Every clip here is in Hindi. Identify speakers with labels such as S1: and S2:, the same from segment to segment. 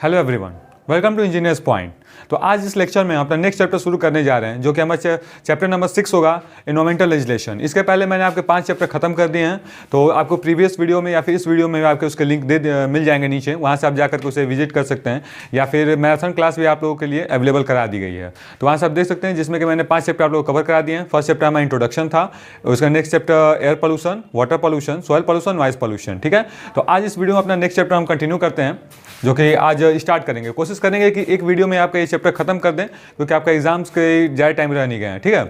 S1: Hello everyone, welcome to Engineers Point. तो आज इस लेक्चर में अपना नेक्स्ट चैप्टर शुरू करने जा रहे हैं, जो कि हमारा चैप्टर नंबर 6 होगा, एनवायरमेंटल लेजिस्लेशन। इसके पहले मैंने आपके 5 चैप्टर खत्म कर दिए हैं, तो आपको प्रीवियस वीडियो में या फिर इस वीडियो में आपके उसके लिंक मिल जाएंगे नीचे, वहाँ से आप जाकर के उसे विजिट कर सकते हैं, या फिर मैराथन क्लास भी आप लोगों के लिए अवेलेबल करा दी गई है। तो वहाँ से आप देख सकते हैं, जिसमें कि मैंने 5 चैप्टर आप लोग कवर करा दिए हैं। फर्स्ट चैप्टर हमारा इंट्रोडक्शन था, उसका next chapter air pollution, water pollution, soil pollution, noise pollution. ठीक है, तो आज इस वीडियो में अपना नेक्स्ट चैप्टर हम कंटिन्यू करते हैं, जो कि आज स्टार्ट करेंगे। कोशिश करेंगे कि एक वीडियो में आपका ये चैप्टर खत्म कर दें, क्योंकि आपका एग्जाम्स के ज़्यादा टाइम रह नहीं गए हैं। ठीक है,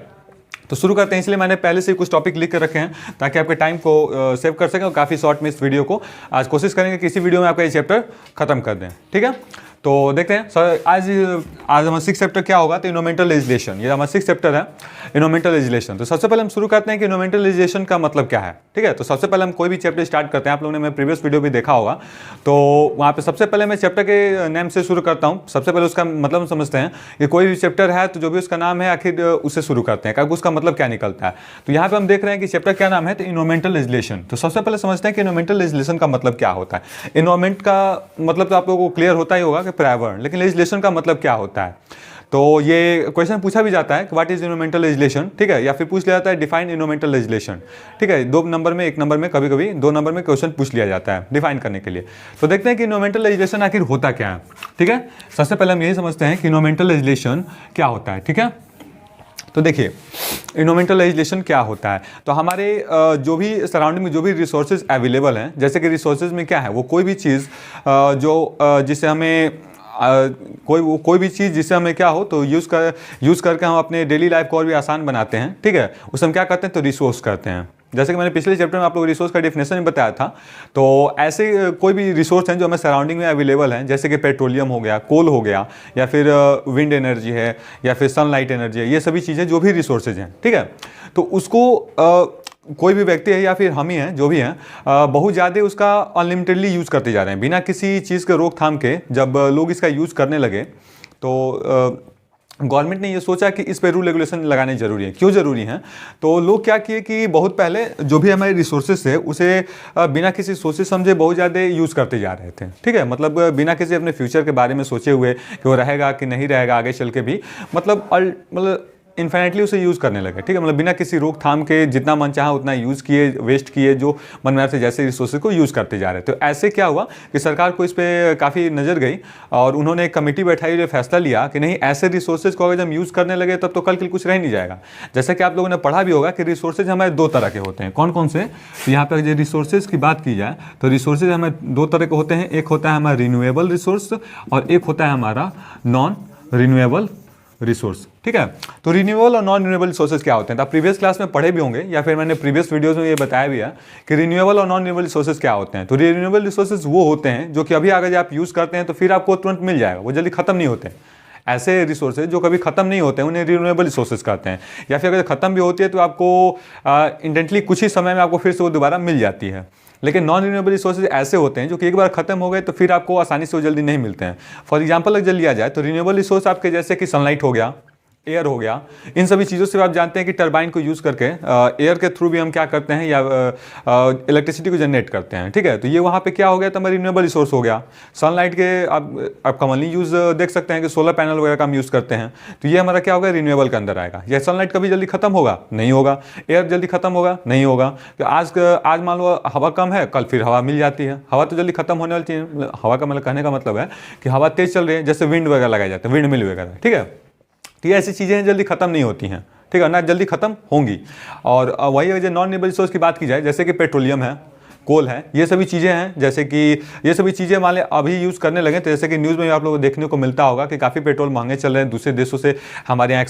S1: तो शुरू करते हैं। इसलिए मैंने पहले से कुछ टॉपिक लिख कर रखे हैं, ताकि आपके टाइम को सेव कर सकें, और काफ़ी शॉर्ट में इस वीडियो को आज कोशिश करेंगे कि इसी वीडियो में आपका ये चैप्टर खत्म कर दें। ठीक है, तो देखते हैं सर आज हमारा 6 चैप्टर क्या होगा। तो इन्वायरमेंटल लेजिस्लेशन, ये हमारा 6 चैप्टर है, इन्वायरमेंटल लेजिस्लेशन। तो सबसे पहले हम शुरू करते हैं कि इन्वायरमेंटल लेजिस्लेशन का मतलब क्या है। ठीक है, तो सबसे पहले हम कोई भी चैप्टर स्टार्ट करते हैं, आप लोगों ने मैं प्रीवियस वीडियो भी देखा होगा, तो वहाँ पे सबसे पहले मैं चैप्टर के नेम से शुरू करता हूँ। सबसे पहले उसका मतलब समझते हैं कि कोई भी चैप्टर है तो जो भी उसका नाम है आखिर उससे शुरू करते हैं, क्योंकि उसका मतलब क्या निकलता है। तो यहाँ पे हम देख रहे हैं कि चैप्टर क्या नाम है, तो इन्वायरमेंटल लेजिस्लेशन। तो सबसे पहले समझते हैं कि इन्वायरमेंटल लेजिस्लेशन का मतलब क्या होता है। इन्वायरमेंट का मतलब तो आप लोगों को क्लियर होता ही होगा कि पर्यावरण, लेकिन लेजिस्लेशन का मतलब क्या होता है। तो ये क्वेश्चन पूछा भी जाता है कि व्हाट इज इन्वायरमेंटल लेजिस्लेशन। ठीक है, या फिर पूछ लिया जाता है डिफाइन इन्वायरमेंटल लेजिस्लेशन। ठीक है, 2 नंबर में, 1 नंबर में, कभी कभी 2 नंबर में क्वेश्चन पूछ लिया जाता है डिफाइन करने के लिए। तो देखते हैं कि इन्वायरमेंटल लेजिस्लेशन आखिर होता क्या है। ठीक है, सबसे पहले हम यही समझते हैं कि इन्वायरमेंटल लेजिस्लेशन क्या होता है। ठीक है, तो देखिए इन्वायरमेंटल लेजिस्लेशन क्या होता है। तो हमारे जो भी सराउंडिंग में जो भी रिसोर्सेज अवेलेबल हैं, जैसे कि रिसोर्सेज में क्या है, वो कोई भी चीज़ जिससे हमें कोई भी चीज़ जिससे हमें क्या हो तो यूज़ करके हम अपने डेली लाइफ को और भी आसान बनाते हैं। ठीक है, उसे हम क्या करते हैं, तो रिसोर्स करते हैं। जैसे कि मैंने पिछले चैप्टर में आप लोग रिसोर्स का डेफिनेशन भी बताया था। तो ऐसे कोई भी रिसोर्स हैं जो हमें सराउंडिंग में अवेलेबल हैं, जैसे कि पेट्रोलियम हो गया, कोल हो गया, या फिर विंड एनर्जी है, या फिर सनलाइट एनर्जी है, ये सभी चीज़ें जो भी रिसोर्सेज हैं। ठीक है, तो उसको कोई भी व्यक्ति है या फिर हम ही हैं, जो भी हैं, बहुत ज़्यादा उसका अनलिमिटेडली यूज़ करते जा रहे हैं, बिना किसी चीज़ के रोकथाम के। जब लोग इसका यूज़ करने लगे तो गवर्नमेंट ने ये सोचा कि इस पे रूल रेगुलेशन लगाने जरूरी है। क्यों जरूरी है, तो लोग क्या किए कि बहुत पहले जो भी हमारे रिसोर्सेज थे उसे बिना किसी सोचे समझे बहुत ज़्यादा यूज़ करते जा रहे थे। ठीक है, मतलब बिना किसी अपने फ्यूचर के बारे में सोचे हुए कि वो रहेगा कि नहीं रहेगा आगे चल के भी, मतलब इन्फिनिटली उसे यूज़ करने लगे। ठीक है, मतलब बिना किसी रोकथाम के जितना मन चाहा उतना यूज़ किए, वेस्ट किए, जो मन में आते जैसे रिसोर्सेज को यूज़ करते जा रहे। तो ऐसे क्या हुआ कि सरकार को इस पर काफ़ी नज़र गई, और उन्होंने एक कमेटी बैठाई और फैसला लिया कि नहीं, ऐसे रिसोर्सेज को अगर जब यूज़ करने लगे तब तो कल के लिए कुछ रह नहीं जाएगा। जैसे कि आप लोगों ने पढ़ा भी होगा कि रिसोर्सेज हमारे 2 तरह के होते हैं। कौन कौन से, तो यहाँ पर जो रिसोर्सेज की बात की जाए तो रिसोर्सेज हमें 2 तरह के होते हैं। एक होता है हमारा रिन्यूएबल रिसोर्स, और एक होता है हमारा नॉन रिन्यूएबल रिसोर्स। ठीक है, तो रिन्यूएबल और नॉन रिन्यूएबल रिसोर्सेज क्या होते हैं, तो आप प्रीवियस क्लास में पढ़े भी होंगे, या फिर मैंने प्रीवियस वीडियोस में ये बताया भी है कि रिन्यूएबल और नॉन रिन्यूएबल रिसोर्सेज क्या होते हैं। तो रिन्यूएबल रिसोर्सेज वो होते हैं जो कि अभी अगर आप यूज़ करते हैं तो फिर आपको तुरंत मिल जाएगा, वो जल्दी खत्म नहीं होते। ऐसे रिसोर्सेज जो कभी खत्म नहीं होते हैं उन्हें रिन्यूएबल रिसोर्सेज कहते हैं। या फिर अगर खत्म भी होती है तो आपको इंडेंटली कुछ ही समय में आपको फिर से वो दोबारा मिल जाती है। लेकिन नॉन रिन्यूएबल रिसोर्सेज ऐसे होते हैं जो कि एक बार खत्म हो गए तो फिर आपको आसानी से वो जल्दी नहीं मिलते हैं। फॉर एग्जाम्पल अगर लिया जाए तो रिन्यूएबल रिसोर्स आपके जैसे कि सनलाइट हो गया, एयर हो गया, इन सभी चीज़ों से आप जानते हैं कि टरबाइन को यूज़ करके एयर के थ्रू भी हम क्या करते हैं, या इलेक्ट्रिसिटी को जनरेट करते हैं। ठीक है, तो ये वहाँ पे क्या हो गया, तो हमारा रिन्यूएबल रिसोर्स हो गया। सनलाइट के आप कॉमनली यूज़ देख सकते हैं कि सोलर पैनल वगैरह का हम यूज़ करते हैं, तो ये हमारा क्या होगा, रिन्यूएबल के अंदर आएगा। यह सनलाइट कभी जल्दी खत्म होगा, नहीं होगा। एयर जल्दी खत्म होगा, नहीं होगा। तो आज मान लो हवा कम है, कल फिर हवा मिल जाती है। हवा तो जल्दी खत्म होने वाली चीज़, हवा का मतलब कहने का मतलब है कि हवा तेज़ चल रही है, जैसे विंड वगैरह लगाए जाते हैं, विंड मिल वगैरह। ठीक है, तो ये ऐसी चीज़ें जल्दी खत्म नहीं होती हैं। ठीक है ना, जल्दी खत्म होंगी। और वही अगर नॉन रिन्यूएबल रिसोर्स की बात की जाए, जैसे कि पेट्रोलियम है, कोल है, ये सभी चीज़ें हैं। जैसे कि ये सभी चीज़ें मान लें अभी यूज़ करने लगे, तो जैसे कि न्यूज़ में आप लोगों को देखने को मिलता होगा कि काफ़ी पेट्रोल महंगे चल रहे हैं, दूसरे देशों से हमारे यहाँ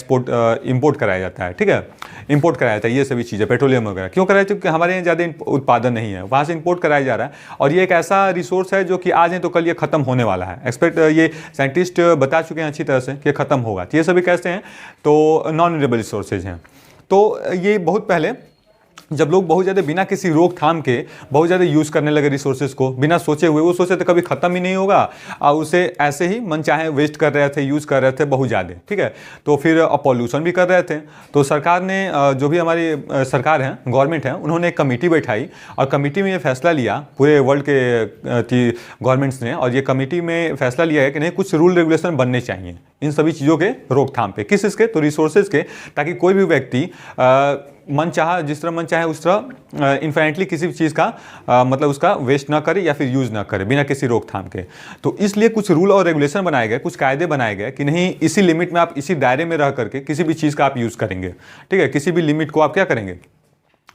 S1: इंपोर्ट कराया जाता है। ठीक है, इंपोर्ट कराया जाता है ये सभी चीज़ें, पेट्रोलियम वगैरह। क्यों कराया, क्योंकि हमारे यहाँ ज़्यादा उत्पादन नहीं है, वहाँ से इंपोर्ट कराया जा रहा है। और ये एक ऐसा रिसोर्स है जो कि आज है तो कल ये खत्म होने वाला है। ये साइंटिस्ट बता चुके हैं अच्छी तरह से कि खत्म होगा। तो ये सभी कैसे हैं, तो नॉन रिन्यूएबल रिसोर्सेज हैं। तो ये बहुत पहले जब लोग बहुत ज़्यादा बिना किसी रोकथाम के बहुत ज़्यादा यूज़ करने लगे रिसोर्सेज को बिना सोचे हुए, वो सोचे थे कभी ख़त्म ही नहीं होगा और उसे ऐसे ही मन चाहे वेस्ट कर रहे थे, यूज़ कर रहे थे बहुत ज़्यादा, ठीक है। तो फिर पॉल्यूशन भी कर रहे थे। तो सरकार ने जो भी हमारी सरकार है, गवर्नमेंट है, उन्होंने एक कमेटी बैठाई और कमेटी में ये फैसला लिया पूरे वर्ल्ड के गवर्नमेंट्स ने, और ये कमेटी में फैसला लिया है कि नहीं कुछ रूल रेगुलेशन बनने चाहिए इन सभी चीज़ों के रोकथाम पे। किस इसके? तो रिसोर्सेज के, ताकि कोई भी व्यक्ति मन चाहा जिस तरह मन चाहे उस तरह इन्फाइनेटली किसी भी चीज़ का मतलब उसका वेस्ट ना करे या फिर यूज़ ना करे बिना किसी रोकथाम के। तो इसलिए कुछ रूल और रेगुलेशन बनाए गए, कुछ कायदे बनाए गए कि नहीं इसी लिमिट में आप इसी दायरे में रह करके किसी भी चीज़ का आप यूज़ करेंगे, ठीक है। किसी भी लिमिट को आप क्या करेंगे,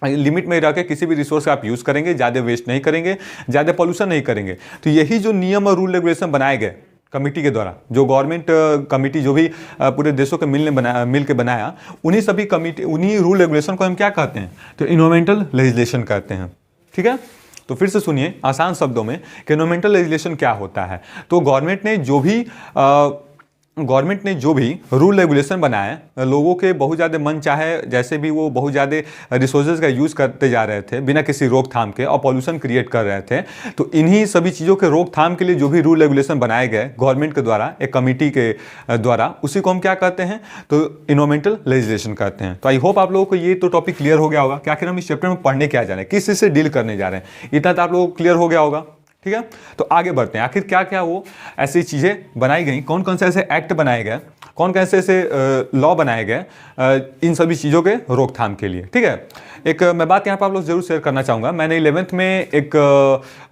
S1: लिमिट में रह के किसी भी रिसोर्स का आप यूज़ करेंगे, ज़्यादा वेस्ट नहीं करेंगे, ज़्यादा पॉल्यूशन नहीं करेंगे। तो यही जो नियम और रूल रेगुलेशन बनाए गए कमेटी के द्वारा, जो गवर्नमेंट कमेटी जो भी पूरे देशों के मिल के बनाया, उन्हीं सभी कमेटी उन्हीं रूल रेगुलेशन को हम क्या कहते हैं? तो इन्वायरमेंटल लेजिस्लेशन कहते हैं, ठीक है। तो फिर से सुनिए आसान शब्दों में कि इन्वायरमेंटल लेजिस्लेशन क्या होता है। तो गवर्नमेंट ने जो भी रूल रेगुलेशन बनाए, लोगों के बहुत ज़्यादा मन चाहे जैसे भी वो बहुत ज़्यादा रिसोर्सेज का यूज़ करते जा रहे थे बिना किसी रोकथाम के और पॉल्यूशन क्रिएट कर रहे थे। तो इन्हीं सभी चीज़ों के रोकथाम के लिए जो भी रूल रेगुलेशन बनाए गए गवर्नमेंट के द्वारा, एक कमेटी के द्वारा, उसी को हम क्या कहते हैं? तो इन्वायरमेंटल लेजिस्लेशन कहते हैं। तो आई होप आप लोगों को ये तो टॉपिक क्लियर हो गया होगा कि आखिर हम इस चैप्टर में पढ़ने क्या जा रहे हैं, किस चीज़ से डील करने जा रहे हैं। इतना तो आप लोगों को क्लियर हो गया होगा, ठीक है। तो आगे बढ़ते हैं, आखिर क्या क्या वो ऐसी चीज़ें बनाई गई, कौन कौन से ऐसे एक्ट बनाए गए, कौन कौन से ऐसे लॉ बनाए गए इन सभी चीज़ों के रोकथाम के लिए, ठीक है। एक मैं बात यहाँ पर आप लोग जरूर शेयर करना चाहूँगा। मैंने 11th में एक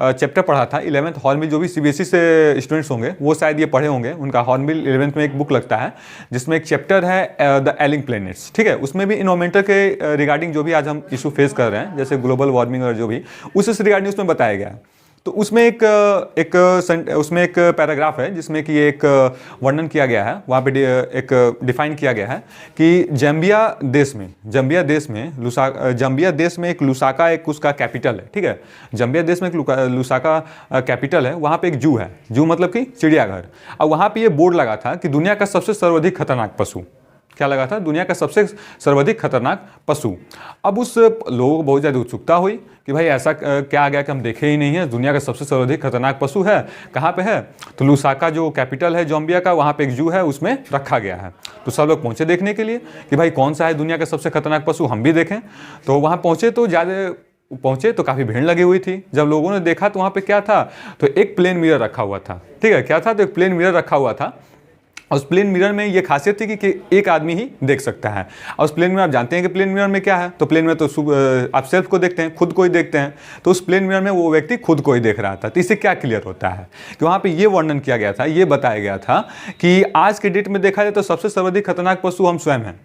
S1: चैप्टर पढ़ा था, 11th हॉर्नबिल। जो भी सीबीएसई से स्टूडेंट्स होंगे वो शायद ये पढ़े होंगे, उनका हॉर्नबिल 11th में एक बुक लगता है जिसमें एक चैप्टर है द एलिंग प्लैनेट्स, ठीक है। उसमें भी इन्वायरमेंटल के रिगार्डिंग जो भी आज हम इशू फेस कर रहे हैं, जैसे ग्लोबल वार्मिंग और जो भी उस रिगार्डिंग उसमें बताया गया है। तो उसमें एक पैराग्राफ है जिसमें कि एक वर्णन किया गया है, वहाँ पे एक डिफाइन किया गया है कि जाम्बिया देश में एक लुसाका एक उसका कैपिटल है, ठीक है। जाम्बिया देश में एक लुसाका कैपिटल है, वहाँ पे एक जू है, जू मतलब कि चिड़ियाघर। और वहाँ पे ये बोर्ड लगा था कि दुनिया का सबसे सर्वाधिक खतरनाक पशु, क्या लगा था? दुनिया का सबसे सर्वाधिक खतरनाक पशु। अब उस लोगों को बहुत ज़्यादा उत्सुकता हुई कि भाई ऐसा क्या आ गया कि हम देखे ही नहीं है, दुनिया का सबसे सर्वाधिक खतरनाक पशु है, कहाँ पे है? तो लुसाका जो कैपिटल है जाम्बिया का, वहाँ पे एक जू है, उसमें रखा गया है। तो सब लोग पहुँचे देखने के लिए कि भाई कौन सा है दुनिया का सबसे खतरनाक पशु, हम भी देखें। तो वहाँ पहुँचे तो काफ़ी भीड़ लगी हुई थी। जब लोगों ने देखा तो वहाँ पे क्या था? तो एक प्लेन मिरर रखा हुआ था, ठीक है। क्या था? तो एक प्लेन मिरर रखा हुआ था। उस प्लेन मिरर में ये खासियत थी कि एक आदमी ही देख सकता है। और उस प्लेन मिरर आप जानते हैं कि प्लेन मिरर में क्या है? तो प्लेन में तो आप सेल्फ को देखते हैं, खुद को ही देखते हैं। तो उस प्लेन मिरर में वो व्यक्ति खुद को ही देख रहा था। तो इससे क्या क्लियर होता है कि वहाँ पे ये वर्णन किया गया था, ये बताया गया था कि आज के डेट में देखा जाए तो सबसे सर्वाधिक खतरनाक पशु हम स्वयं हैं,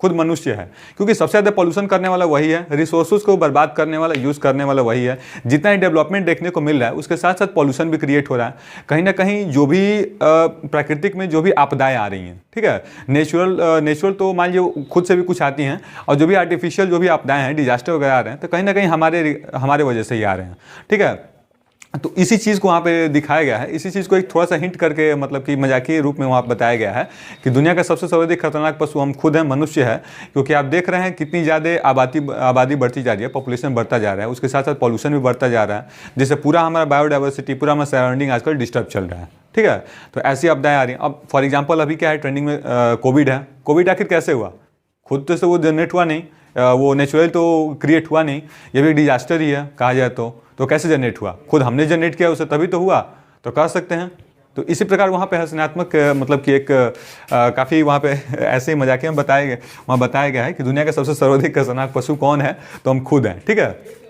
S1: खुद मनुष्य है। क्योंकि सबसे ज़्यादा पॉल्यूशन करने वाला वही है, रिसोर्सेज को बर्बाद करने वाला, यूज़ करने वाला वही है। जितना ही डेवलपमेंट देखने को मिल रहा है उसके साथ साथ पॉल्यूशन भी क्रिएट हो रहा है। कहीं ना कहीं जो भी प्राकृतिक में जो भी आपदाएं आ रही हैं, ठीक है, नेचुरल तो मान लीजिए खुद से भी कुछ आती हैं, और जो भी आर्टिफिशियल जो भी आपदाएं हैं, डिजास्टर वगैरह आ रहे हैं, तो कहीं ना कहीं हमारे वजह से ही आ रहे हैं, ठीक है। तो इसी चीज़ को वहाँ पे दिखाया गया है, इसी चीज़ को एक थोड़ा सा हिंट करके मतलब कि मजाकिया रूप में वहाँ बताया गया है कि दुनिया का सबसे सर्वाधिक खतरनाक पशु हम खुद हैं, मनुष्य है। क्योंकि आप देख रहे हैं कितनी ज़्यादा आबादी बढ़ती जा रही है, पॉपुलेशन बढ़ता जा रहा है, उसके साथ साथ पॉल्यूशन भी बढ़ता जा रहा है, जिससे पूरा हमारा बायोडाइवर्सिटी, पूरा हमारा सराउंडिंग आजकल डिस्टर्ब चल रहा है, ठीक है। तो ऐसी आपदाएं आ रही हैं। अब फॉर एग्जाम्पल अभी क्या है ट्रेंडिंग में, कोविड है। कोविड आखिर कैसे हुआ? खुद तो से वो जनरेट हुआ नहीं, वो नेचुरल तो क्रिएट हुआ नहीं, ये भी डिजास्टर ही है कहा जाए तो कैसे जनरेट हुआ? खुद हमने जनरेट किया उसे, तभी तो हुआ, तो कह सकते हैं। तो इसी प्रकार वहाँ पे हंसनात्मक मतलब कि एक काफ़ी वहाँ पे ऐसे ही मजाकिया वहाँ बताया गया है कि दुनिया का सबसे सर्वाधिक खतरनाक पशु कौन है? तो हम खुद हैं, ठीक है।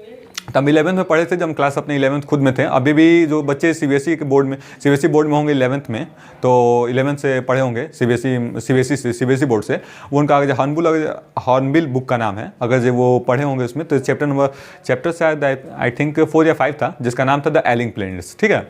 S1: तब 11th में पढ़े थे, जब हम क्लास अपने 11th खुद में थे। अभी भी जो बच्चे सीबीएसई बोर्ड में होंगे 11th में, तो 11th से पढ़े होंगे सीबीएसई बोर्ड से, वो उनका हॉर्नबिल बुक का नाम है, अगर जो वो पढ़े होंगे उसमें, तो चैप्टर शायद आई थिंक 4 या 5 था, जिसका नाम था द एलिंग प्लैनेट्स, ठीक है।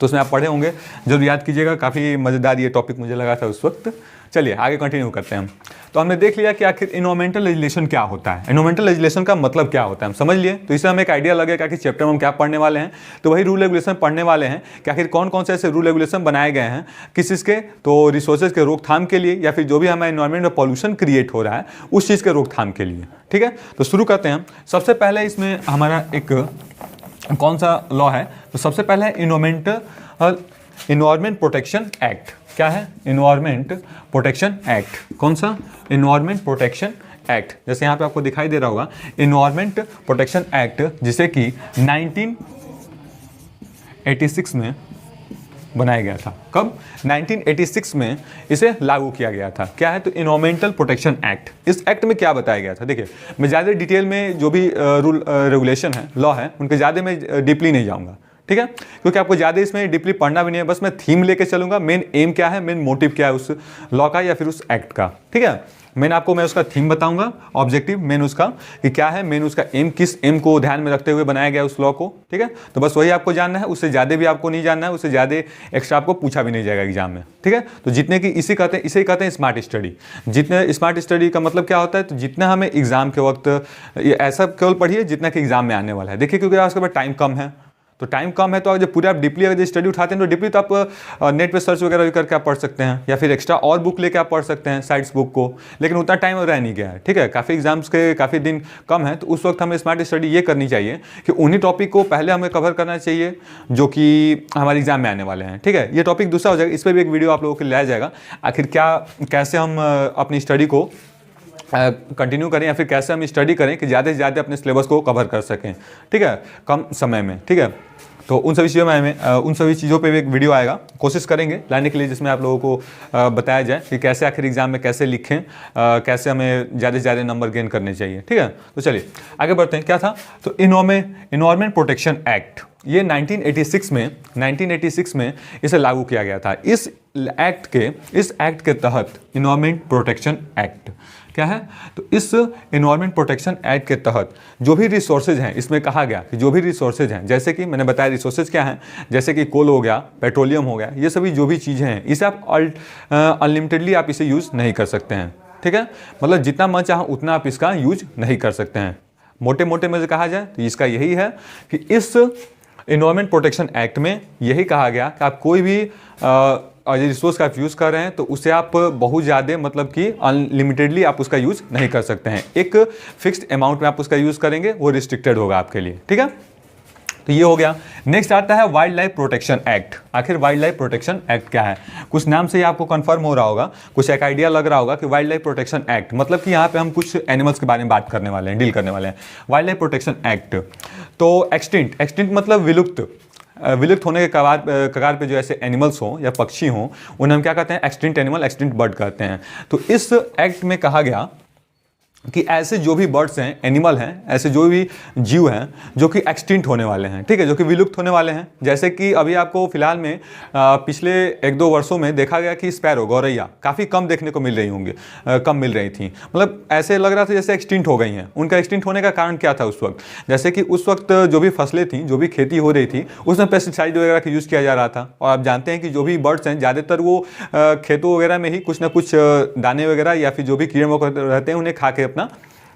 S1: तो उसमें आप पढ़े होंगे, जरूर याद कीजिएगा, काफ़ी मज़ेदार ये टॉपिक मुझे लगा था उस वक्त। चलिए आगे कंटिन्यू करते हैं हम। तो हमने देख लिया कि आखिर इन्वायरमेंटल लेजिस्लेशन क्या होता है, इन्वायरमेंटल लेजिस्लेशन का मतलब क्या होता है हम समझ लिए। तो इससे हमें एक आइडिया लगेगा कि चैप्टर में हम क्या पढ़ने वाले हैं। तो वही रूल रेगुलेशन पढ़ने वाले हैं कि आखिर कौन कौन से ऐसे रूल रेगुलेशन बनाए गए हैं, किस चीज़ के, तो रिसोर्सेज के रोकथाम के लिए, या फिर जो भी हमारे इन्वायरमेंट में पॉल्यूशन क्रिएट हो रहा है उस चीज़ के रोकथाम के लिए। ठीक है, तो शुरू करते हैं। सबसे पहले इसमें हमारा एक कौन सा लॉ है, तो सबसे पहले इन्वायरमेंट प्रोटेक्शन एक्ट। क्या है? Environment protection act. कौन सा? Environment protection act. जैसे यहाँ पे आपको दिखाई दे रहा होगा इन्वायरमेंट प्रोटेक्शन एक्ट, जिसे कि 1986 में बनाया गया था। कब? 1986 में इसे लागू किया गया था। क्या है? तो इन्वायरमेंटल प्रोटेक्शन एक्ट। इस एक्ट में क्या बताया गया था, देखिए मैं ज़्यादा डिटेल में जो भी रूल रेगुलेशन है, लॉ है, उनके ज़्यादा मैं डीपली नहीं जाऊँगा, ठीक है, क्योंकि आपको ज़्यादा इसमें डीपली पढ़ना भी नहीं है। बस मैं थीम लेके चलूँगा, मेन एम क्या है, मेन मोटिव क्या है उस लॉ का या फिर उस एक्ट का। ठीक है, मैं उसका थीम बताऊंगा, ऑब्जेक्टिव मेन उसका कि क्या है, मेन उसका एम, किस एम को ध्यान में रखते हुए बनाया गया उस लॉ को। ठीक है, तो बस वही आपको जानना है, उससे ज़्यादा भी आपको नहीं जानना है, उससे ज़्यादा एक्स्ट्रा आपको पूछा भी नहीं जाएगा एग्जाम में। ठीक है, तो जितने की इसे कहते हैं स्मार्ट स्टडी। जितने स्मार्ट स्टडी का मतलब क्या होता है, तो जितना हमें एग्जाम के वक्त ऐसा केवल पढ़िए जितना कि एग्जाम में आने वाला है। देखिए क्योंकि उसके बाद टाइम कम है, तो टाइम कम है, तो जब पूरे आप डीपली अगर स्टडी उठाते हैं तो डीपली तो आप नेट पे सर्च वगैरह भी करके आप पढ़ सकते हैं, या फिर एक्स्ट्रा और बुक लेके आप पढ़ सकते हैं, साइट्स बुक को, लेकिन उतना टाइम रह नहीं गया है। ठीक है, काफ़ी एग्जाम्स के काफ़ी दिन कम है, तो उस वक्त हमें स्मार्ट स्टडी ये करनी चाहिए कि उन्हीं टॉपिक को पहले हमें कवर करना चाहिए जो कि हमारे एग्जाम में आने वाले हैं। ठीक है, ये टॉपिक दूसरा हो जाएगा, इस पर भी एक वीडियो आप लोगों के लिए लाया जाएगा, आखिर कैसे हम अपनी स्टडी को कंटिन्यू करें या फिर कैसे हम स्टडी करें कि ज़्यादा से ज़्यादा अपने सिलेबस को कवर कर सकें। ठीक है, कम समय में। ठीक है, तो उन सभी चीज़ों पे भी एक वीडियो आएगा, कोशिश करेंगे लाने के लिए, जिसमें आप लोगों को बताया जाए कि कैसे आखिर एग्जाम में कैसे लिखें, कैसे हमें ज़्यादा से ज़्यादा नंबर गेन करने चाहिए। ठीक है, तो चलिए आगे बढ़ते हैं। क्या था? तो इन्वायरमेंट प्रोटेक्शन एक्ट, ये 1986 में इसे लागू किया गया था। इस एक्ट के तहत इन्वायरमेंट प्रोटेक्शन एक्ट क्या है, तो इस इन्वायरमेंट प्रोटेक्शन एक्ट के तहत जो भी रिसोर्सेज हैं, इसमें कहा गया कि जो भी रिसोर्सेज हैं, जैसे कि मैंने बताया रिसोर्सेज क्या हैं, जैसे कि कोल हो गया, पेट्रोलियम हो गया, ये सभी जो भी चीज़ें हैं, इसे आप अनलिमिटेडली आप इसे यूज़ नहीं कर सकते हैं। ठीक है, मतलब जितना मन चाहो उतना आप इसका यूज नहीं कर सकते हैं। मोटे मोटे में कहा जाए तो इसका यही है कि इस इन्वायरमेंट प्रोटेक्शन एक्ट में यही कहा गया कि आप कोई भी रिसोर्स का आप यूज़ कर रहे हैं तो उसे आप बहुत ज़्यादा, मतलब कि अनलिमिटेडली आप उसका यूज़ नहीं कर सकते हैं। एक फिक्स्ड अमाउंट में आप उसका यूज़ करेंगे, वो रिस्ट्रिक्टेड होगा आपके लिए। ठीक है, तो ये हो गया। नेक्स्ट आता है वाइल्ड लाइफ प्रोटेक्शन एक्ट। आखिर वाइल्ड लाइफ प्रोटेक्शन एक्ट क्या है? कुछ नाम से ही आपको कंफर्म हो रहा होगा, कुछ एक आइडिया लग रहा होगा कि वाइल्ड लाइफ प्रोटेक्शन एक्ट मतलब कि यहाँ पे हम कुछ एनिमल्स के बारे में बात करने वाले हैं, डील करने वाले हैं। वाइल्ड लाइफ प्रोटेक्शन एक्ट, तो एक्सटिंक्ट मतलब विलुप्त होने के कगार पे जो ऐसे एनिमल्स हों या पक्षी हों, उन्हें हम क्या कहते हैं? एक्सटिंक्ट एनिमल, एक्सटिंक्ट बर्ड कहते हैं। तो इस एक्ट में कहा गया कि ऐसे जो भी बर्ड्स हैं, एनिमल हैं, ऐसे जो भी जीव हैं जो कि एक्सटिंक्ट होने वाले हैं, ठीक है, जो कि विलुप्त होने वाले हैं। जैसे कि अभी आपको फिलहाल में पिछले 1-2 वर्षों में देखा गया कि स्पैरो, गौरैया काफ़ी कम देखने को मिल रही होंगी, कम मिल रही थी, मतलब ऐसे लग रहा था जैसे एक्सटिंक्ट हो गई हैं। उनका एक्सटिंक्ट होने का कारण क्या था उस वक्त? जैसे कि उस वक्त जो भी फसलें थी, जो भी खेती हो रही थी, उसमें पेस्टिसाइड वगैरह का यूज़ किया जा रहा था। और आप जानते हैं कि जो भी बर्ड्स हैं ज़्यादातर वो खेतों वगैरह में ही कुछ ना कुछ दाने वगैरह या फिर जो भी कीड़े मकोड़े रहते हैं उन्हें खा के अपना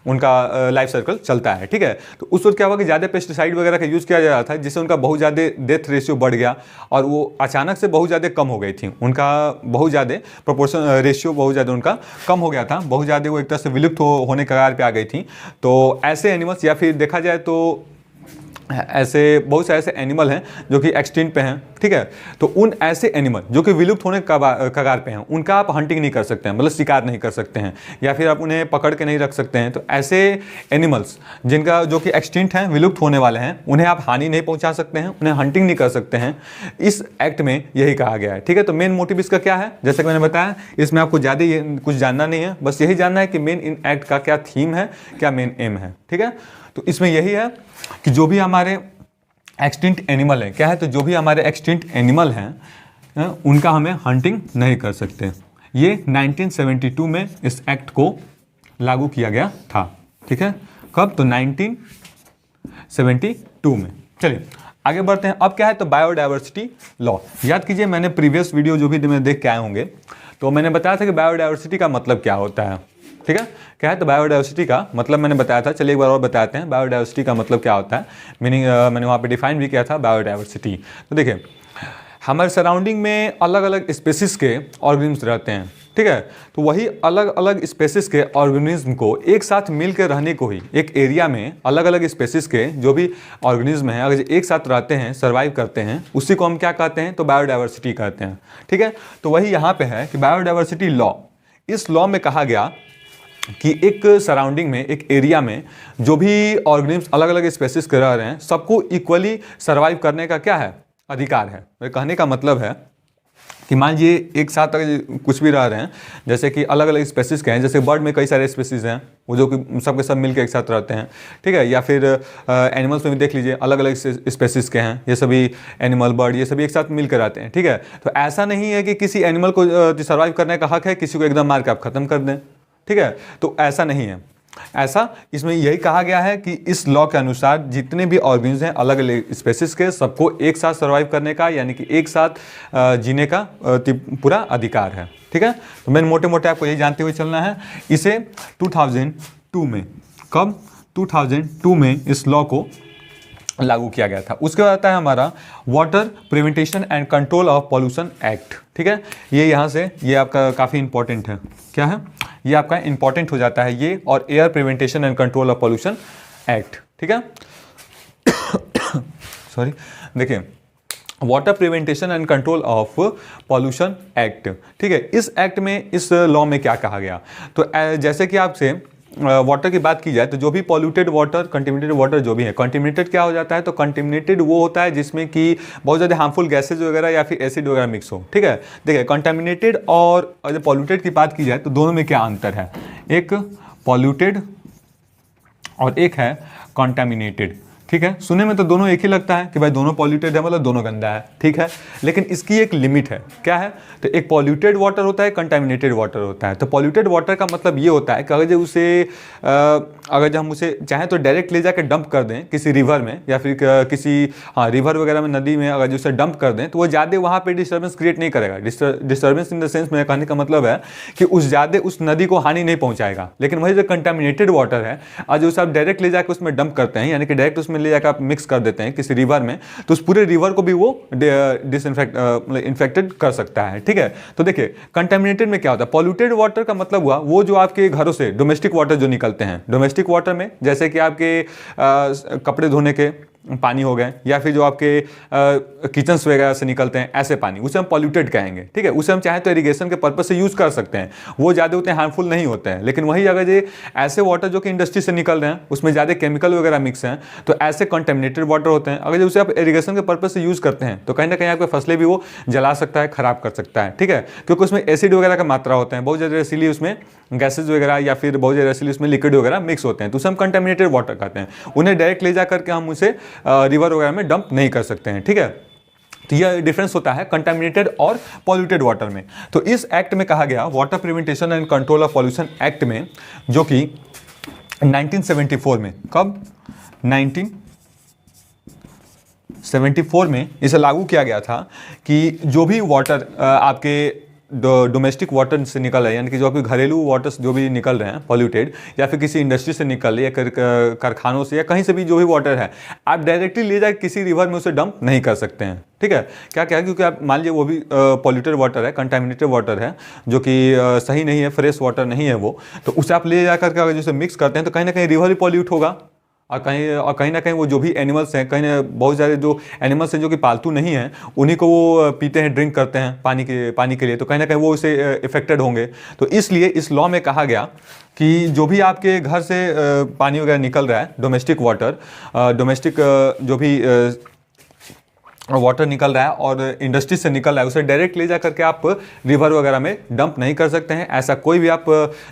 S1: उनका लाइफ सर्कल चलता है। ठीक है, तो उस वक्त क्या हुआ कि ज़्यादा पेस्टिसाइड वगैरह का यूज़ किया जा रहा था, जिससे उनका बहुत ज़्यादा डेथ रेशियो बढ़ गया और वो अचानक से बहुत ज़्यादा कम हो गई थी। उनका बहुत ज़्यादा प्रोपोर्शन रेशियो बहुत ज़्यादा उनका कम हो गया था, बहुत ज़्यादा वो एक तरह से विलुप्त होने कगार पे आ गई थी। तो ऐसे एनिमल्स, या फिर देखा जाए तो ऐसे बहुत से ऐसे एनिमल हैं जो कि एक्सटिंक्ट पे हैं। ठीक है, तो उन ऐसे एनिमल जो कि विलुप्त होने कगार पे हैं, उनका आप हंटिंग नहीं कर सकते हैं, मतलब शिकार नहीं कर सकते हैं, या फिर आप उन्हें पकड़ के नहीं रख सकते हैं। तो ऐसे एनिमल्स जिनका जो कि एक्सटिंक्ट हैं, विलुप्त होने वाले हैं, उन्हें आप हानि नहीं पहुंचा सकते हैं, उन्हें हंटिंग नहीं कर सकते हैं। इस एक्ट में यही कहा गया है। ठीक है, तो मेन मोटिव इसका क्या है? जैसे कि मैंने बताया, इसमें आपको ज़्यादा कुछ जानना नहीं है, बस यही जानना है कि मेन इन एक्ट का क्या थीम है, क्या मेन एम है। ठीक है, तो इसमें यही है कि जो भी हमारे एक्सटिंक्ट एनिमल है, क्या है, तो जो भी हमारे एक्सटिंक्ट एनिमल हैं उनका हमें हंटिंग नहीं कर सकते। ये 1972 में इस एक्ट को लागू किया गया था। ठीक है, कब? तो 1972 में। चलिए आगे बढ़ते हैं। अब क्या है, तो बायोडायवर्सिटी लॉ। याद कीजिए मैंने प्रीवियस वीडियो जो भी देख के आए होंगे तो मैंने बताया था कि बायोडायवर्सिटी का मतलब क्या होता है। ठीक है, क्या है, तो बायोडायवर्सिटी का मतलब मैंने बताया था। चलिए एक बार और बताते हैं बायोडायवर्सिटी का मतलब क्या होता है। मीनिंग मैंने वहाँ पे डिफाइन भी किया था बायोडायवर्सिटी। तो देखिए हमारे सराउंडिंग में अलग अलग स्पेसिस के ऑर्गेनिज्म रहते हैं। ठीक है, तो वही अलग अलग स्पेसिस के ऑर्गेनिज्म को एक साथ मिलकर रहने को ही, एक एरिया में अलग अलग स्पेसिस के जो भी ऑर्गेनिज्म हैं अगर एक साथ रहते हैं, सर्वाइव करते हैं, उसी को हम क्या कहते हैं, तो बायोडायवर्सिटी कहते हैं। ठीक है, तो वही यहाँ पे है कि बायोडायवर्सिटी लॉ, इस लॉ में कहा गया कि एक सराउंडिंग में, एक एरिया में जो भी ऑर्गेनिज्म अलग अलग स्पेसिस के रह रहे हैं सबको इक्वली सर्वाइव करने का क्या है, अधिकार है। मेरे कहने का मतलब है कि मान लीजिए एक साथ अगर कुछ भी रह रहे हैं, जैसे कि अलग अलग स्पेसिस के हैं, जैसे बर्ड में कई सारे स्पेसिस हैं वो जो कि सब के सब मिलकर एक साथ रहते हैं। ठीक है, या फिर एनिमल्स में भी देख लीजिए अलग अलग स्पेसिस के हैं, ये सभी एनिमल, बर्ड, ये सभी एक साथ मिलकर रहते हैं। ठीक है, तो ऐसा नहीं है कि किसी एनिमल को सर्वाइव करने का हक है, किसी को एकदम मार के आप खत्म कर दें। ठीक है, तो ऐसा नहीं है। ऐसा इसमें यही कहा गया है कि इस लॉ के अनुसार जितने भी ऑर्गेनिज्म हैं अलग अलग स्पेसिस के, सबको एक साथ सर्वाइव करने का यानी कि एक साथ जीने का पूरा अधिकार है। ठीक है, तो मैंने मोटे मोटे आपको यही जानते हुए चलना है। इसे 2002 में, कब, 2002 में इस लॉ को लागू किया गया था। उसके बाद आता है हमारा water prevention and control of pollution act. ठीक है, ये यहाँ से ये आपका काफ़ी इंपॉर्टेंट है। क्या है, ये आपका इंपॉर्टेंट हो जाता है ये, और air prevention and control of pollution act. ठीक है, सॉरी, देखिए water prevention and control of pollution act. ठीक है, इस एक्ट में, इस लॉ में क्या कहा गया, तो जैसे कि आपसे वाटर की बात की जाए तो जो भी पॉल्यूटेड वाटर, कंटेमिनेटेड वाटर जो भी है, कंटेमिनेटेड क्या हो जाता है, तो कंटेमिनेटेड वो होता है जिसमें कि बहुत ज़्यादा हार्मफुल गैसेज वगैरह या फिर एसिड वगैरह मिक्स हो। ठीक है, देखिए कंटेमिनेटेड और जब पॉल्यूटेड की बात की जाए तो दोनों में क्या अंतर है, एक पॉल्यूटेड और एक है कंटेमिनेटेड। ठीक है, सुनने में तो दोनों एक ही लगता है कि भाई दोनों पॉल्यूटेड है मतलब दोनों गंदा है। ठीक है, लेकिन इसकी एक लिमिट है। क्या है, तो एक पॉल्यूटेड वाटर होता है, कंटामिनेटेड वाटर होता है। तो पॉल्यूटेड वाटर का मतलब ये होता है कि अगर जब हम उसे चाहें तो डायरेक्ट ले जाकर डंप कर दें किसी रिवर में या फिर किसी रिवर वगैरह में, नदी में, अगर उसे डंप कर दें तो वो ज़्यादा वहाँ पर डिस्टर्बेंस क्रिएट नहीं करेगा। डिस्टर्बेंस इन द सेंस मेरे कहने का मतलब है कि उस नदी को हानि नहीं पहुँचाएगा। लेकिन वही जो कंटामिनेटेड वाटर है, आज उसे आप डायरेक्ट ले जाकर उसमें डंप करते हैं, यानी कि डायरेक्ट उसमें ले जाकर आप मिक्स कर देते हैं किसी रिवर में, तो उस पूरे रिवर को भी वो इन्फेक्टेड कर सकता है। ठीक है, तो देखिए कंटेमिनेटेड में क्या होता है, पॉल्यूटेड वाटर का मतलब हुआ वो जो आपके घरों से डोमेस्टिक वाटर जो निकलते हैं, डोमेस्टिक वाटर में जैसे कि आपके कपड़े धोने के पानी हो गए या फिर जो आपके किचन्स वगैरह से निकलते हैं ऐसे पानी, उसे हम पॉल्यूटेड कहेंगे। ठीक है, उसे हम चाहे तो इरिगेशन के पर्पस से यूज़ कर सकते हैं, वो ज़्यादा उतने हार्मफुल नहीं होते हैं। लेकिन वही अगर ये ऐसे वाटर जो कि इंडस्ट्री से निकल रहे हैं उसमें ज़्यादा केमिकल वगैरह मिक्स हैं, तो ऐसे कंटेमिनेटेड वाटर होते हैं। अगर उसे आप इरिगेशन के पर्पस से यूज़ करते हैं तो कहीं ना कहीं आपके फसलें भी वो जला सकता है, खराब कर सकता है। ठीक है, क्योंकि उसमें एसिड वगैरह का मात्रा होता है बहुत ज़्यादा, इसीलिए उसमें गैसेज वगैरह या फिर बहुत ज़्यादा इसीलिए उसमें लिक्विड वगैरह मिक्स होते हैं, तो उसे हम कंटेमिनेटेड वाटर कहते हैं। उन्हें डायरेक्ट ले जा करके हम उसे रिवर वगैरह में डंप नहीं कर सकते हैं। ठीक है, तो यह डिफरेंस होता है कंटेमिनेटेड और पॉल्यूटेड वाटर में। तो इस एक्ट में कहा गया water prevention and control of pollution act में, जो कि 1974 में, कब, 1974 में इसे लागू किया गया था कि जो भी वाटर आपके डोमेस्टिक वाटर से निकल रहे हैं, यानी कि जो आपके घरेलू वाटर्स जो भी निकल रहे हैं पॉल्यूटेड, या फिर किसी इंडस्ट्री से निकल रही है, कारखानों से या कहीं से भी जो भी वाटर है, आप डायरेक्टली ले जाकर किसी रिवर में उसे डंप नहीं कर सकते हैं। ठीक है, क्या क्या, क्योंकि आप मान लीजिए वो भी पॉल्यूटेड वाटर है, कंटामिनेटेड वाटर है, जो कि सही नहीं है, फ्रेश वाटर नहीं है वो, तो उसे आप ले जाकर के अगर जैसे मिक्स करते हैं तो कहीं ना कहीं रिवर ही पॉल्यूट होगा। और कहीं ना कहीं वो जो भी एनिमल्स हैं, कहीं बहुत सारे जो एनिमल्स हैं जो कि पालतू नहीं हैं, उन्हीं को वो पीते हैं, ड्रिंक करते हैं पानी के लिए, तो कहीं ना कहीं वो उससे इफेक्टेड होंगे। तो इसलिए इस लॉ में कहा गया कि जो भी आपके घर से पानी वगैरह निकल रहा है, डोमेस्टिक वाटर, डोमेस्टिक जो भी वाटर निकल रहा है और इंडस्ट्री से निकल रहा है, उसे डायरेक्ट ले जा करके आप रिवर वगैरह में डंप नहीं कर सकते हैं। ऐसा कोई भी आप,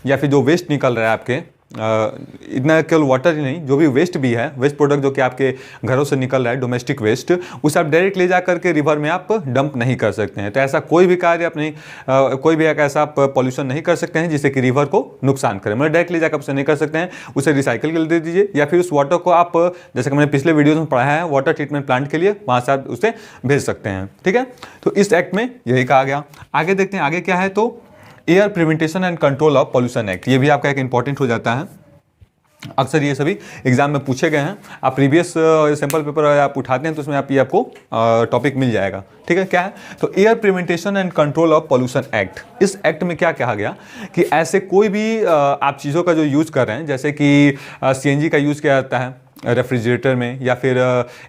S1: या फिर जो वेस्ट निकल रहा है आपके इतना केवल वाटर ही नहीं, जो भी वेस्ट भी है, वेस्ट प्रोडक्ट जो कि आपके घरों से निकल रहा है, डोमेस्टिक वेस्ट, उसे आप डायरेक्ट ले जा करके रिवर में आप डंप नहीं कर सकते हैं। तो ऐसा कोई भी कार्य आप नहीं, कोई भी एक ऐसा आप पॉल्यूशन नहीं कर सकते हैं जिससे कि रिवर को नुकसान करे। मतलब डायरेक्ट ले जाकर उसे नहीं कर सकते हैं, उसे रिसाइकिल के लिए दे दीजिए, या फिर उस वाटर को आप, जैसे कि मैंने पिछले वीडियो में पढ़ाया है, वाटर ट्रीटमेंट प्लांट के लिए वहाँ से आप उसे भेज सकते हैं। ठीक है, तो इस एक्ट में यही कहा गया। आगे देखते हैं आगे क्या है। तो air prevention and control of pollution act, ये भी आपका एक इंपॉर्टेंट हो जाता है। अक्सर ये सभी एग्जाम में पूछे गए हैं। आप प्रीवियस सैंपल पेपर आप उठाते हैं तो उसमें आप ये आपको टॉपिक मिल जाएगा। ठीक है, क्या है तो air prevention and control of pollution act. इस एक्ट में क्या कहा गया कि ऐसे कोई भी आप चीज़ों का जो यूज़ कर रहे हैं, जैसे कि CNG का यूज़ किया जाता है रेफ्रिजरेटर में, या फिर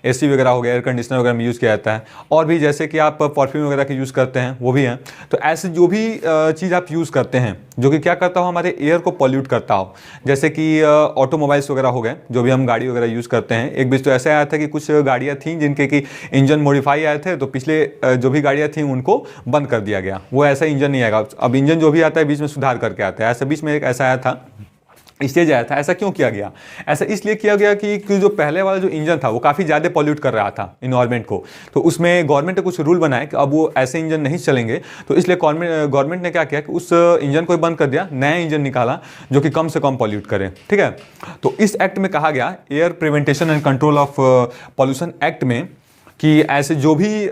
S1: AC वगैरह हो गया, एयर कंडीशनर वगैरह में यूज़ किया जाता है, और भी जैसे कि आप परफ्यूम वगैरह के यूज़ करते हैं वो भी हैं। तो ऐसे जो भी चीज़ आप यूज़ करते हैं जो कि क्या करता हो, हमारे एयर को पॉल्यूट करता हो, जैसे कि ऑटोमोबाइल्स वगैरह हो गए, जो भी हम गाड़ी वगैरह यूज़ करते हैं। एक बीच तो ऐसा आया था कि कुछ गाड़ियाँ थीं जिनके कि इंजन मॉडिफाई आए थे, तो पिछले जो भी गाड़ियाँ थीं उनको बंद कर दिया गया। वो ऐसा इंजन नहीं आएगा, अब इंजन जो भी आता है बीच में सुधार करके आता है। ऐसा बीच में एक ऐसा आया था, स्टेज आया था। ऐसा क्यों किया गया? ऐसा इसलिए किया गया कि जो पहले वाला जो इंजन था वो काफ़ी ज़्यादा पॉल्यूट कर रहा था इन्वायरमेंट को। तो उसमें गवर्नमेंट ने कुछ रूल बनाए कि अब वो ऐसे इंजन नहीं चलेंगे। तो इसलिए गवर्नमेंट ने क्या किया कि उस इंजन को बंद कर दिया, नया इंजन निकाला जो कि कम से कम पॉल्यूट करे। ठीक है, तो इस एक्ट में कहा गया, air prevention and control of pollution act में, कि ऐसे जो भी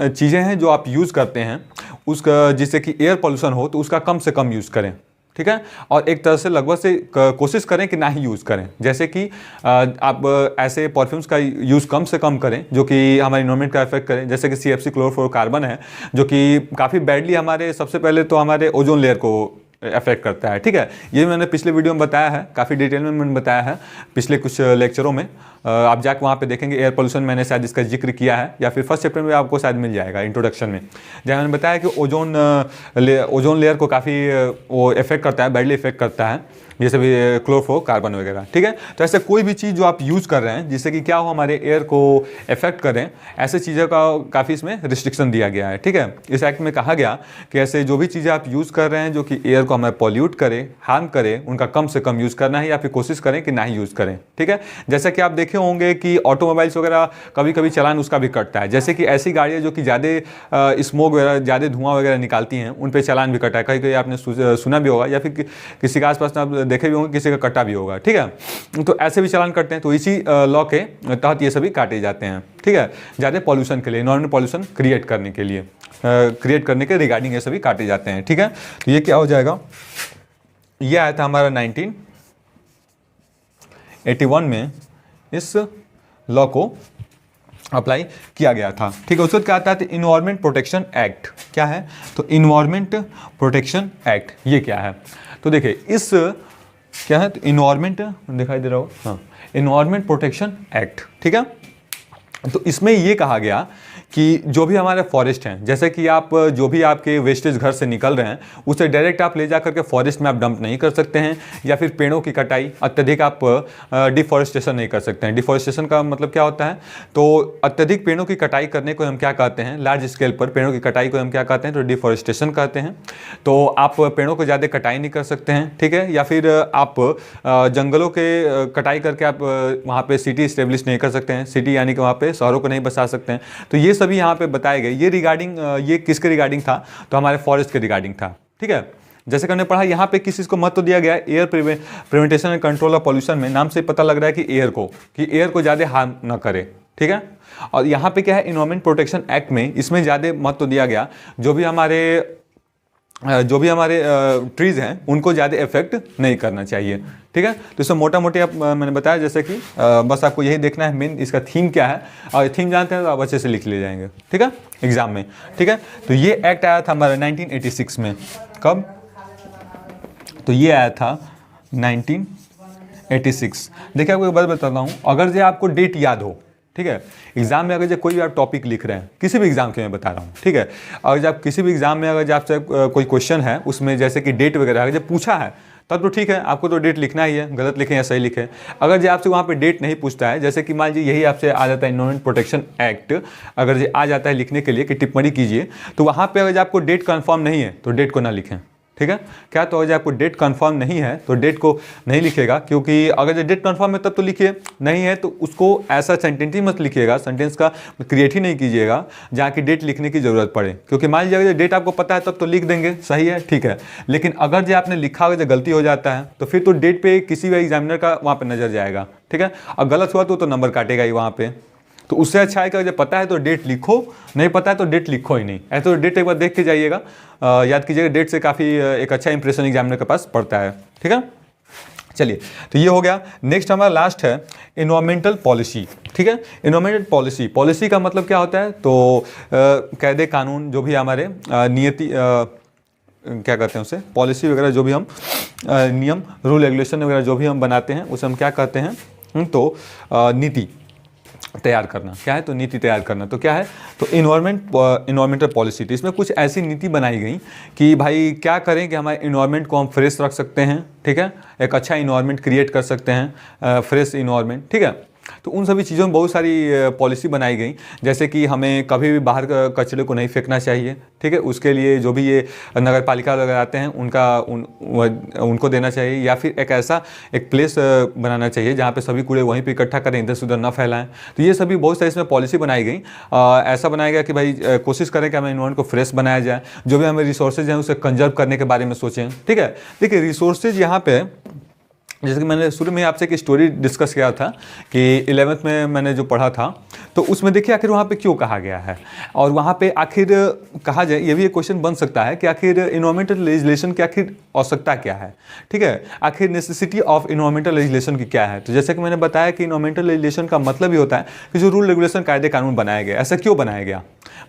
S1: चीज़ें हैं जो आप यूज़ करते हैं उसका, जिससे कि एयर पॉल्यूशन हो, तो उसका कम से कम यूज़ करें। ठीक है, और एक तरह से लगभग से कोशिश करें कि ना ही यूज़ करें। जैसे कि आप ऐसे परफ्यूम्स का यूज़ कम से कम करें जो कि हमारे इन्वायरमेंट का इफेक्ट करें, जैसे कि CFC क्लोरोफ्लोरोकार्बन है, जो कि काफ़ी बैडली हमारे, सबसे पहले तो हमारे ओजोन लेयर को अफेक्ट करता है। ठीक है, ये मैंने पिछले वीडियो में बताया है, काफ़ी डिटेल में मैंने बताया है पिछले कुछ लेक्चरों में। आप जाकर वहाँ पे देखेंगे एयर पोल्यूशन, मैंने शायद इसका जिक्र किया है, या फिर फर्स्ट चैप्टर में आपको शायद मिल जाएगा इंट्रोडक्शन में, जहाँ मैंने बताया कि ओजोन लेयर को काफ़ी वो इफेक्ट करता है, बैडली इफेक्ट करता है, जैसे भी क्लोरोफ्लोरोकार्बन वगैरह। ठीक है, तो ऐसे कोई भी चीज़ जो आप यूज़ कर रहे हैं जिससे कि क्या हो, हमारे एयर को इफेक्ट करें, ऐसे चीज़ों का काफ़ी इसमें रिस्ट्रिक्शन दिया गया है। ठीक है, इस एक्ट में कहा गया कि ऐसे जो भी चीज़ें आप यूज़ कर रहे हैं जो कि एयर को हमें पॉल्यूट करे, हार्म करे, उनका कम से कम यूज़ करना है, या फिर कोशिश करें कि ना ही यूज़ करें। ठीक है, जैसे कि आप देखे होंगे कि ऑटोमोबाइल्स वगैरह कभी कभी चलान उसका भी कटता है। जैसे कि ऐसी गाड़ियाँ जो कि ज़्यादा स्मोक वगैरह, ज़्यादा धुआं वगैरह निकालती हैं, उन पर चलान भी कटा है। कहीं कहीं आपने सुना भी होगा, या फिर किसी के आसपास आप देखे भी होंगे, किसी का कटा भी होगा। ठीक है, तो ऐसे भी चालान करते हैं। तो इसी लॉ के तहत ये सभी काटे जाते हैं। ठीक है, ज़्यादा पॉल्यूशन के लिए, एनवायरमेंट पॉल्यूशन क्रिएट करने के लिए, क्रिएट करने के रिगार्डिंग ये सभी काटे जाते हैं। ठीक है, तो ये क्या हो जाएगा, ये आया था हमारा 1981 में, इस लॉ को अप्लाई किया गया था। ठीक है, उसको क्या आता है, इन्वायरमेंट प्रोटेक्शन एक्ट। क्या है, तो इन्वायरमेंट प्रोटेक्शन एक्ट, ये क्या है, तो देखिए इस क्या है, तो इन्वायरमेंट दिखाई दे रहा हो, हाँ, इन्वायरमेंट प्रोटेक्शन एक्ट। ठीक है, तो इसमें ये कहा गया कि जो भी हमारे फॉरेस्ट हैं, जैसे कि आप जो भी आपके वेस्टेज घर से निकल रहे हैं उसे डायरेक्ट आप ले जा करके फॉरेस्ट में आप डंप नहीं कर सकते हैं, या फिर पेड़ों की कटाई अत्यधिक आप डिफॉरेस्टेशन नहीं कर सकते हैं। डिफॉरेस्टेशन का मतलब क्या होता है, तो अत्यधिक पेड़ों की कटाई करने को हम क्या कहते हैं, लार्ज स्केल पर पेड़ों की कटाई को हम क्या कहते हैं, तो डिफॉरेस्टेशन कहते हैं। तो आप पेड़ों को ज़्यादा कटाई नहीं कर सकते हैं। ठीक है, या फिर आप जंगलों के कटाई करके आप वहाँ पर सिटी इस्टेब्लिश नहीं कर सकते हैं, सिटी यानी कि वहाँ पर शहरों को नहीं बसा सकते हैं। तो ये सभी यहाँ पे बताए गए। ये रिगार्डिंग, ये किसके रिगार्डिंग था, तो हमारे फॉरेस्ट के रिगार्डिंग था। ठीक है, जैसे कि हमने पढ़ा यहाँ पे किस चीज़ को महत्व दिया गया है, air prevention and control of pollution में, नाम से पता लग रहा है कि एयर को ज़्यादा हार्म ना करे। ठीक है, और यहाँ पे क्या है, इन्वायरमेंट प्रोटेक्शन एक्ट में इसमें ज़्यादा महत्व दिया गया, जो भी हमारे ट्रीज़ हैं उनको ज़्यादा इफेक्ट नहीं करना चाहिए। ठीक है, तो इसमें मोटा मोटी आप मैंने बताया, जैसे कि बस आपको यही देखना है मेन इसका थीम क्या है, और थीम जानते हैं तो आप अच्छे से लिख ले जाएंगे। ठीक है, एग्जाम में। ठीक है, तो ये एक्ट आया था हमारा 1986 में। कब, तो ये आया था 1986। देखिए आपको एक बात बताता हूँ, अगर जो आपको डेट याद हो, ठीक है, एग्जाम में अगर जब कोई भी आप टॉपिक लिख रहे हैं, किसी भी एग्जाम के मैं बता रहा हूँ, ठीक है, और जब किसी भी एग्जाम में अगर जब आपसे कोई क्वेश्चन है उसमें जैसे कि डेट वगैरह अगर जब पूछा है तब तो ठीक है, आपको तो डेट लिखना ही है, गलत लिखें या सही लिखें। अगर जो आपसे वहाँ पे डेट नहीं पूछता है, जैसे कि मान लीजिए यही आपसे आ जाता है इन्वायरमेंट प्रोटेक्शन एक्ट, अगर जो आ जाता है लिखने के लिए कि टिप्पणी कीजिए, तो वहाँ पे अगर आपको डेट कंफर्म नहीं है तो डेट को ना लिखें। ठीक है क्या, तो अगर आपको डेट कंफर्म नहीं है तो डेट को नहीं लिखिएगा, क्योंकि अगर जो डेट कंफर्म है तब तो लिखिए, नहीं है तो उसको ऐसा सेंटेंस ही मत लिखिएगा, सेंटेंस का क्रिएट ही नहीं कीजिएगा जहाँ की डेट लिखने की ज़रूरत पड़े। क्योंकि मान लीजिए अगर डेट आपको पता है तब तो लिख देंगे, सही है, ठीक है, लेकिन अगर जो आपने लिखा हुआ जो गलती हो जाता है तो फिर तो डेट पे किसी भी एग्जामिनर का वहाँ पे नज़र जाएगा, ठीक है, और गलत हुआ तो नंबर काटेगा ही वहाँ पे। तो उससे अच्छा है कि जब पता है तो डेट लिखो, नहीं पता है तो डेट लिखो ही नहीं। ऐसे तो डेट एक बार देख के जाइएगा, याद कीजिएगा, डेट से काफ़ी एक अच्छा इंप्रेशन एग्जामिनर के पास पड़ता है, ठीक है। चलिए, तो ये हो गया। नेक्स्ट हमारा लास्ट है एनवायरमेंटल पॉलिसी, ठीक है। एनवायरमेंटल पॉलिसी, पॉलिसी का मतलब क्या होता है, तो कायदे कानून जो भी हमारे नियति क्या कहते हैं उसे, पॉलिसी वगैरह जो भी हम नियम रूल रेगुलेशन वगैरह जो भी हम बनाते हैं उसे हम क्या कहते हैं, तो नीति तैयार करना। क्या है, तो नीति तैयार करना। तो क्या है, तो इन्वायरमेंटल पॉलिसी। तो इसमें कुछ ऐसी नीति बनाई गई कि भाई क्या करें कि हमारे इन्वायरमेंट को हम फ्रेश रख सकते हैं, ठीक है, एक अच्छा इन्वायरमेंट क्रिएट कर सकते हैं, फ्रेश इन्वायरमेंट, ठीक है। तो उन सभी चीज़ों में बहुत सारी पॉलिसी बनाई गई, जैसे कि हमें कभी भी बाहर कचरे को नहीं फेंकना चाहिए, ठीक है, उसके लिए जो भी ये नगर पालिका वगैरह आते हैं उनको देना चाहिए, या फिर एक ऐसा एक प्लेस बनाना चाहिए जहाँ पे सभी कूड़े वहीं पे इकट्ठा करें, इधर से उधर ना फैलाएं। तो ये सभी बहुत सारी इसमें पॉलिसी बनाई गई। ऐसा बनाया गया कि भाई कोशिश करें कि हमें इन्वायरमेंट को फ्रेश बनाया जाए, जो भी हमें रिसोर्सेज हैं उसे कंजर्व करने के बारे में सोचें, ठीक है। देखिए रिसोर्सेज यहाँ पे, जैसे कि मैंने शुरू में आपसे एक स्टोरी डिस्कस किया था कि 11th में मैंने जो पढ़ा था, तो उसमें देखिए आखिर वहाँ पे क्यों कहा गया है, और वहाँ पे आखिर कहा जाए, ये भी एक क्वेश्चन बन सकता है कि आखिर इन्वायरमेंटल लेजिस्लेशन की आखिर आवश्यकता क्या है, ठीक है, आखिर नेसेसिटी ऑफ इन्वायरमेंटल लेजिस्लेशन की क्या है। तो जैसे कि मैंने बताया कि इन्वायरमेंटल लेजिस्लेशन का मतलब ही होता है कि जो रूल रेगुलेशन कायदे कानून बनाया गया। ऐसा क्यों बनाया गया,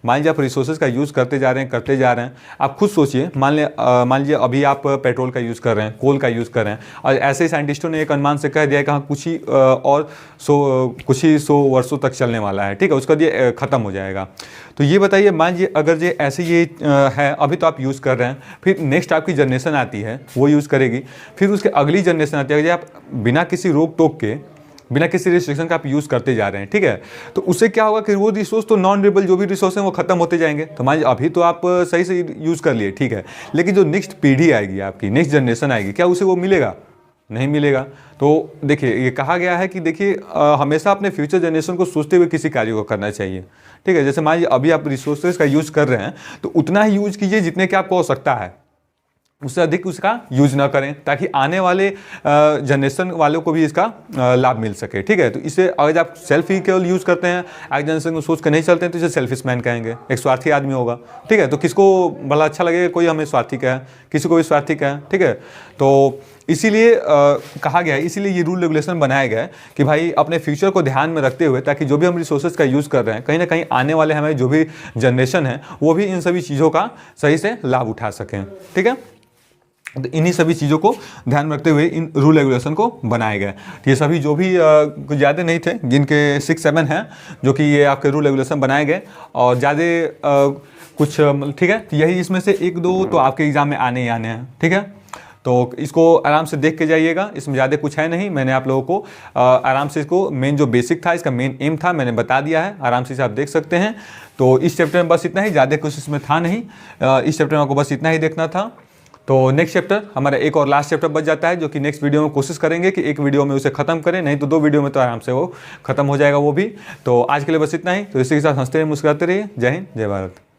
S1: मान लीजिए आप रिसोर्सेज का यूज़ करते जा रहे हैं, आप खुद सोचिए, मान लीजिए अभी आप पेट्रोल का यूज़ कर रहे हैं, कोल का यूज़ कर रहे हैं, और ऐसे ही साइंटिस्टों ने एक अनुमान से कह दिया कि हाँ कुछ ही सौ वर्षों तक चलने वाला है, ठीक है, उसका ये ख़त्म हो जाएगा। तो ये बताइए, मान लीजिए अगर ये ऐसे ये है, अभी तो आप यूज़ कर रहे हैं, फिर नेक्स्ट आपकी जनरेशन आती है वो यूज़ करेगी, फिर उसके अगली जनरेशन आती है, अगर आप बिना किसी रोक टोक के, बिना किसी रिस्ट्रिक्शन का आप यूज़ करते जा रहे हैं, ठीक है, तो उससे क्या होगा कि वो रिसोर्स तो नॉन रिन्यूएबल जो भी रिसोर्स हैं वो खत्म होते जाएंगे। तो मान लीजिए अभी तो आप सही से यूज़ कर लिए, ठीक है, लेकिन जो नेक्स्ट पीढ़ी आएगी, आपकी नेक्स्ट जनरेशन आएगी, क्या उसे वो मिलेगा, नहीं मिलेगा। तो देखिए ये कहा गया है कि देखिए हमेशा अपने फ्यूचर जनरेशन को सोचते हुए किसी कार्य को करना चाहिए, ठीक है। जैसे मान लीजिए अभी आप रिसोर्सेज का यूज़ कर रहे हैं तो उतना ही यूज़ कीजिए जितने की आपको आवश्यकता है, उससे अधिक उसका यूज ना करें, ताकि आने वाले जनरेशन वालों को भी इसका लाभ मिल सके, ठीक है। तो इसे अगर आप सेल्फ ही केवल यूज़ करते हैं, आगे जनरेशन को सोच कर नहीं चलते हैं, तो इसे सेल्फिश मैन कहेंगे, एक स्वार्थी आदमी होगा, ठीक है। तो किसको भला अच्छा लगेगा कोई हमें स्वार्थी कहे, किसी को भी स्वार्थी कहे, ठीक है। तो इसीलिए कहा गया है, इसीलिए ये रूल रेगुलेशन बनाया गया है कि भाई अपने फ्यूचर को ध्यान में रखते हुए, ताकि जो भी हम रिसोर्सेज का यूज़ कर रहे हैं, कहीं ना कहीं आने वाले हमारे जो भी जनरेशन है वो भी इन सभी चीज़ों का सही से लाभ उठा सकें, ठीक है। तो इन्हीं सभी चीज़ों को ध्यान में रखते हुए इन रूल रेगुलेशन को बनाए गए। ये सभी जो भी कुछ ज़्यादा नहीं थे, जिनके 6-7 हैं जो कि ये आपके रूल रेगुलेशन बनाए गए, और ज़्यादा कुछ ठीक है, यही इसमें से 1-2 तो आपके एग्ज़ाम में आने ही आने हैं, ठीक है। तो इसको आराम से देख के जाइएगा, इसमें ज़्यादा कुछ है नहीं, मैंने आप लोगों को आराम से इसको मेन जो बेसिक था, इसका मेन एम था, मैंने बता दिया है, आराम से इसे आप देख सकते हैं। तो इस चैप्टर में बस इतना ही, ज़्यादा कुछ इसमें था नहीं, इस चैप्टर में आपको बस इतना ही देखना था। तो नेक्स्ट चैप्टर हमारा एक और लास्ट चैप्टर बच जाता है, जो कि नेक्स्ट वीडियो में कोशिश करेंगे कि एक वीडियो में उसे खत्म करें, नहीं तो 2 वीडियो में तो आराम से वो खत्म हो जाएगा वो भी। तो आज के लिए बस इतना ही। तो इसी के साथ हंसते रहिए, मुस्कुराते रहिए। जय हिंद, जय भारत।